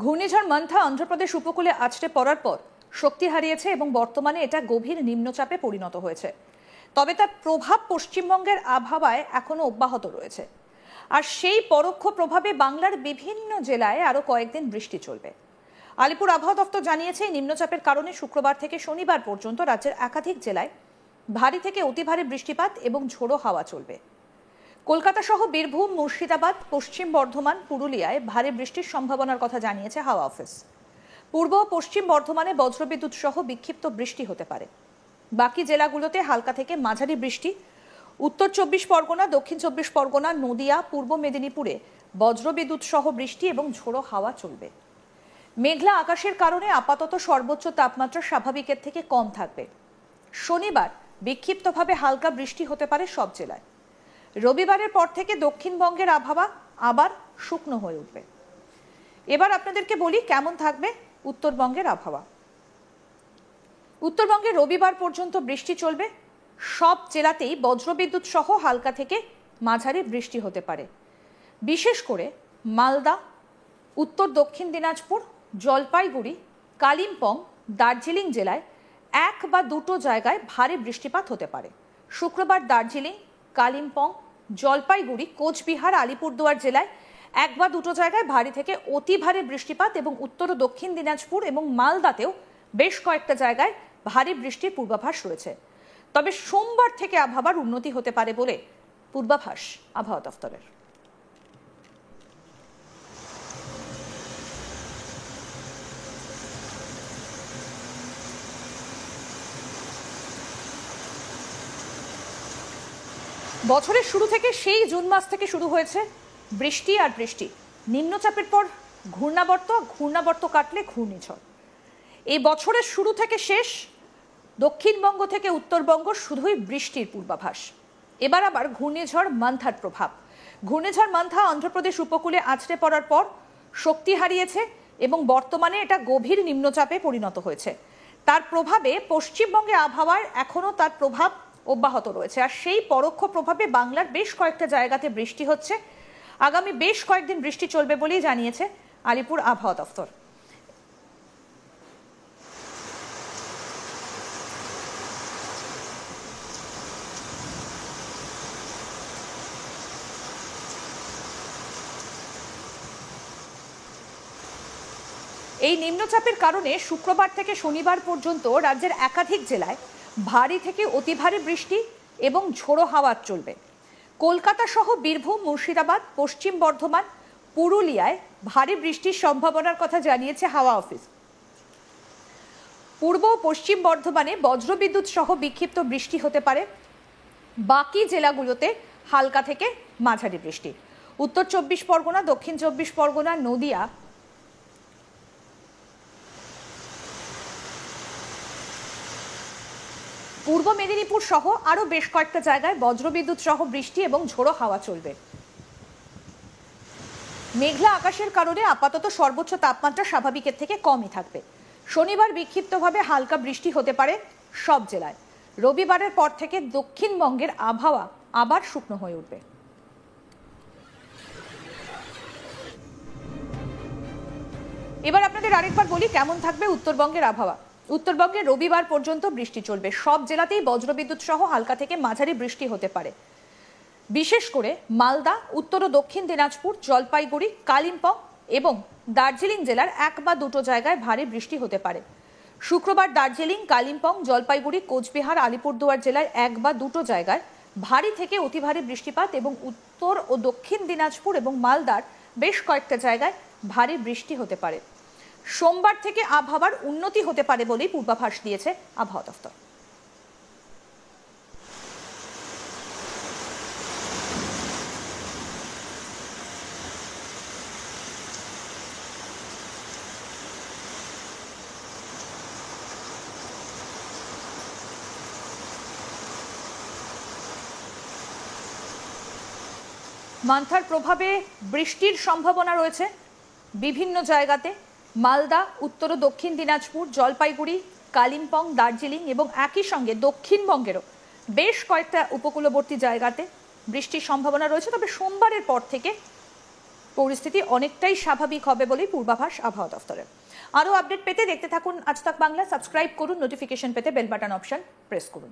ঘূর্ণিঝড় মান্থা অন্ধ্রপ্রদেশ উপকূলে আছড়ে পড়ার পর শক্তি হারিয়েছে এবং বর্তমানে এটা গভীর নিম্নচাপে পরিণত হয়েছে। তবে তার প্রভাব পশ্চিমবঙ্গের আবহাওয়ায় এখনো অব্যাহত রয়েছে। আর সেই পরোক্ষ প্রভাবে বাংলার বিভিন্ন জেলায় আরো কয়েকদিন বৃষ্টি চলবে। আলিপুর আবহাওয়া দপ্তর জানিয়েছে এই নিম্নচাপের কারণে শুক্রবার থেকে শনিবার পর্যন্ত রাজ্যের একাধিক জেলায় ভারী থেকে অতি ভারী বৃষ্টিপাত এবং ঝোড়ো হাওয়া চলবে। কলকাতা সহ বীরভূম, মুর্শিদাবাদ, পশ্চিম বর্ধমান, পুরুলিয়ায় ভারী বৃষ্টির সম্ভাবনার কথা জানিয়েছে হাওয়া অফিস। পূর্ব ও পশ্চিম বর্ধমানে বজ্রবিদ্যুৎ সহ বিক্ষিপ্ত বৃষ্টি হতে পারে। বাকি জেলাগুলোতে হালকা থেকে মাঝারি বৃষ্টি। উত্তর 24 পরগনা, দক্ষিণ 24 পরগনা, নদিয়া, পূর্ব মেদিনীপুরে বজ্রবিদ্যুৎ সহ বৃষ্টি এবং ঝোড়ো হাওয়া চলবে। মেঘলা আকাশের কারণে আপাতত সর্বোচ্চ তাপমাত্রা স্বাভাবিকের থেকে কম থাকবে। শনিবার বিক্ষিপ্তভাবে হালকা বৃষ্টি হতে পারে সব জেলায়। রবিবারের পর থেকে দক্ষিণবঙ্গের আবহাওয়া আবার শুকনো হয়ে উঠবে। এবার আপনাদেরকে বলি কেমন থাকবে উত্তরবঙ্গের আবহাওয়া। উত্তরবঙ্গে রবিবার পর্যন্ত বৃষ্টি চলবে। সব জেলাতেই বজ্রবিদ্যুৎ সহ হালকা থেকে মাঝারি বৃষ্টি হতে পারে। বিশেষ করে মালদা, উত্তর দক্ষিণ দিনাজপুর, জলপাইগুড়ি, কালিম্পং, দার্জিলিং জেলায় এক বা দুটো জায়গায় ভারী বৃষ্টিপাত হতে পারে। শুক্রবার দার্জিলিং, কালিম্পং, জলপাইগুড়ি, কোচবিহার, আলিপুরদুয়ার জেলায় এক বা দুটো জায়গায় ভারী থেকে অতি ভারী বৃষ্টিপাত এবং উত্তর ও দক্ষিণ দিনাজপুর এবং মালদাতেও বেশ কয়েকটা জায়গায় ভারী বৃষ্টির পূর্বাভাস রয়েছে। তবে সোমবার থেকে আবহাওয়ার উন্নতি হতে পারে বলে পূর্বাভাস আবহাওয়া দফতরের। বছরের শুরু থেকে সেই জুন মাস থেকে শুরু হয়েছে বৃষ্টি আর বৃষ্টি। নিম্নচাপের পর ঘূর্ণাবর্ত, ঘূর্ণাবর্ত কাটলে ঘূর্ণিঝড়। এই বছরের শুরু থেকে শেষ দক্ষিণবঙ্গ থেকে উত্তরবঙ্গ শুধুই বৃষ্টির পূর্বাভাস। এবার আবার ঘূর্ণিঝড় মান্থার প্রভাব। ঘূর্ণিঝড় মান্থা অন্ধ্রপ্রদেশ উপকূলে আছড়ে পড়ার পর শক্তি হারিয়েছে এবং বর্তমানে এটা গভীর নিম্নচাপে পরিণত হয়েছে। তার প্রভাবে পশ্চিমবঙ্গে আবহাওয়ার এখনো তার প্রভাব অব্যাহত রয়েছে। আর সেই পরোক্ষ প্রভাবে বাংলার বেশ কয়েকটা জায়গাতে বৃষ্টি হচ্ছে। আগামী বেশ কয়েকদিন বৃষ্টি চলবে বলেই জানিয়েছে আলিপুর আবহাওয়া দফতর। এই নিম্নচাপের কারণে শুক্রবার থেকে শনিবার পর্যন্ত রাজ্যের একাধিক জেলায় ভারী থেকে অতি ভারী বৃষ্টি এবং ঝোড়ো হাওয়া চলবে। কলকাতা সহ বীরভূম, মুর্শিদাবাদ, পশ্চিম বর্ধমান, পুরুলিয়ায় ভারী বৃষ্টির সম্ভাবনার কথা জানিয়েছে হাওয়া অফিস। পূর্ব ও পশ্চিম বর্ধমানে বজ্রবিদ্যুৎ সহ বিক্ষিপ্ত বৃষ্টি হতে পারে। বাকি জেলাগুলোতে হালকা থেকে মাঝারি বৃষ্টি। উত্তর 24 পরগনা, দক্ষিণ 24 পরগনা, নদিয়া, পূর্ব মেদিনীপুর সহ আরো বেশ কয়েকটা জায়গায় বজ্রবিদ্যুৎ সহ বৃষ্টি এবং ঝোড়ো হাওয়া চলবে। মেঘলা আকাশের কারণে আপাতত সর্বোচ্চ তাপমাত্রা স্বাভাবিকের থেকে কমই থাকবে। শনিবার বিক্ষিপ্তভাবে হালকা বৃষ্টি হতে পারে সব জেলায়। রবিবারের পর থেকে দক্ষিণবঙ্গের আবহাওয়া আবার শুকনো হয়ে উঠবে। এবার আপনাদের আরেকবার বলি কেমন থাকবে উত্তরবঙ্গের আবহাওয়া। উত্তরবঙ্গে রবিবার পর্যন্ত বৃষ্টি চলবে। সব জেলাতেই বজ্রবিদ্যুৎ সহ হালকা থেকে মাঝারি বৃষ্টি হতে পারে। বিশেষ করে মালদা, উত্তর ও দক্ষিণ দিনাজপুর, জলপাইগুড়ি, কালিম্পং এবং দার্জিলিং জেলার এক বা দুটো জায়গায় ভারী বৃষ্টি হতে পারে। শুক্রবার দার্জিলিং, কালিম্পং, জলপাইগুড়ি, কোচবিহার, আলিপুরদুয়ার জেলার এক বা দুটো জায়গায় ভারী থেকে অতি ভারী বৃষ্টিপাত এবং উত্তর ও দক্ষিণ দিনাজপুর এবং মালদার বেশ কয়েকটা জায়গায় ভারী বৃষ্টি হতে পারে। সোমবার থেকে আবহাওয়ার উন্নতি হতে পারে বলেই পূর্বাভাস দিয়েছে আবহাওয়া দফতর। মান্থার প্রভাবে বৃষ্টির সম্ভাবনা রয়েছে বিভিন্ন জায়গাতে। মালদা, উত্তর ও দক্ষিণ দিনাজপুর, জলপাইগুড়ি, কালিম্পং, দার্জিলিং এবং একই সঙ্গে দক্ষিণবঙ্গেরও বেশ কয়েকটা উপকূলবর্তী জায়গাতে বৃষ্টির সম্ভাবনা রয়েছে। তবে সোমবারের পর থেকে পরিস্থিতি অনেকটাই স্বাভাবিক হবে বলেই পূর্বাভাস আবহাওয়া দফতরের। আরও আপডেট পেতে দেখতে থাকুন আজ তাক বাংলা। সাবস্ক্রাইব করুন, নোটিফিকেশন পেতে বেল বাটন অপশন প্রেস করুন।